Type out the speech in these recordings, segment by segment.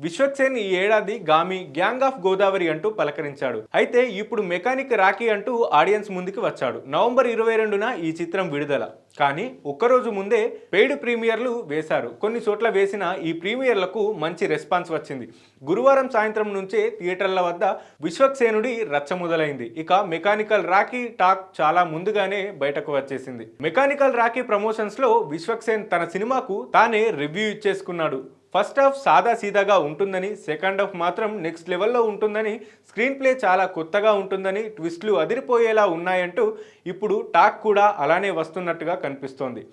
విశ్వక్సేన్ ఈ ఏడాది Gaami gang of Godavari అంటూ పలకరించాడు. అయితే ఇప్పుడు మెకానిక్ రాకీ అంటూ ఆడియన్స్ ముందుకు వచ్చాడు. నవంబర్ 22న ఈ చిత్రం విడుదల. కానీ ఒక్కరోజు ముందే పెయిడ్ ప్రీమియర్లు వేశారు. కొన్ని చోట్ల వేసిన ఈ ప్రీమియర్లకు మంచి రెస్పాన్స్ వచ్చింది. గురువారం సాయంత్రం నుంచే థియేటర్ల వద్ద విశ్వక్సేనుడి రచ్చ మొదలైంది. ఇక మెకానికల్ రాకీ టాక్ చాలా ముందుగానే బయటకు వచ్చేసింది. మెకానికల్ రాకీ ప్రమోషన్స్ లో విశ్వక్సేన్ తన సినిమాకు తానే రివ్యూ ఇచ్చేసుకున్నాడు. ఫస్ట్ హాఫ్ సాదా సీదాగా ఉంటుందని, సెకండ్ హాఫ్ మాత్రం నెక్స్ట్ లెవెల్లో ఉంటుందని, స్క్రీన్ ప్లే చాలా కొత్తగా ఉంటుందని, ట్విస్టులు అదిరిపోయేలా ఉన్నాయంటూ ఇప్పుడు టాక్ కూడా అలానే వస్తున్నట్టుగా కనిపిస్తోంది.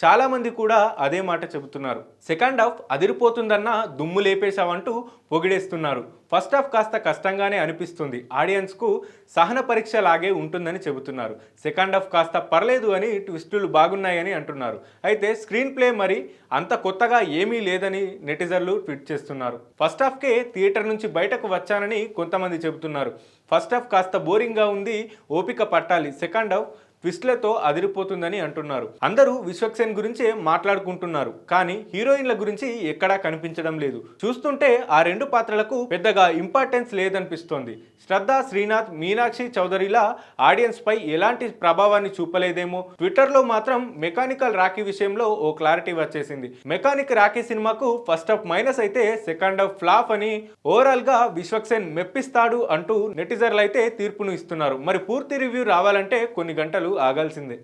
చాలామంది కూడా అదే మాట చెబుతున్నారు. సెకండ్ హాఫ్ అదిరిపోతుందన్న దుమ్ము లేపేశావంటూ పొగిడేస్తున్నారు. ఫస్ట్ హాఫ్ కాస్త కష్టంగానే అనిపిస్తుంది, ఆడియన్స్కు సహన పరీక్ష లాగే ఉంటుందని చెబుతున్నారు. సెకండ్ హాఫ్ కాస్త పర్లేదు అని, ట్విస్టులు బాగున్నాయని అంటున్నారు. అయితే స్క్రీన్ ప్లే మరి అంత కొత్తగా ఏమీ లేదని నెటిజర్లు ట్వీట్ చేస్తున్నారు. ఫస్ట్ హాఫ్కే థియేటర్ నుంచి బయటకు వచ్చానని కొంతమంది చెబుతున్నారు. ఫస్ట్ హాఫ్ కాస్త బోరింగ్గా ఉంది, ఓపిక పట్టాలి, సెకండ్ హాఫ్ ట్విస్ట్లతో అదిరిపోతుందని అంటున్నారు. అందరూ విశ్వక్సేన్ గురించే మాట్లాడుకుంటున్నారు, కానీ హీరోయిన్ల గురించి ఎక్కడా కనిపించడం లేదు. చూస్తుంటే ఆ రెండు పాత్రలకు పెద్దగా ఇంపార్టెన్స్ లేదనిపిస్తోంది. శ్రద్ధ, శ్రీనాథ్, మీనాక్షి చౌదరిలా ఆడియన్స్ పై ఎలాంటి ప్రభావాన్ని చూపలేదేమో. ట్విట్టర్లో మాత్రం మెకానికల్ రాకీ విషయంలో ఓ క్లారిటీ వచ్చేసింది. మెకానిక్ రాకీ సినిమాకు ఫస్ట్ హాఫ్ మైనస్ అయితే సెకండ్ హాఫ్ ఫ్లాప్ అని, ఓవరాల్ గా విశ్వక్సేన్ మెప్పిస్తాడు అంటూ నెటిజర్లు అయితే తీర్పును ఇస్తున్నారు. మరి పూర్తి రివ్యూ రావాలంటే కొన్ని గంటలు ఆగాల్సిందే.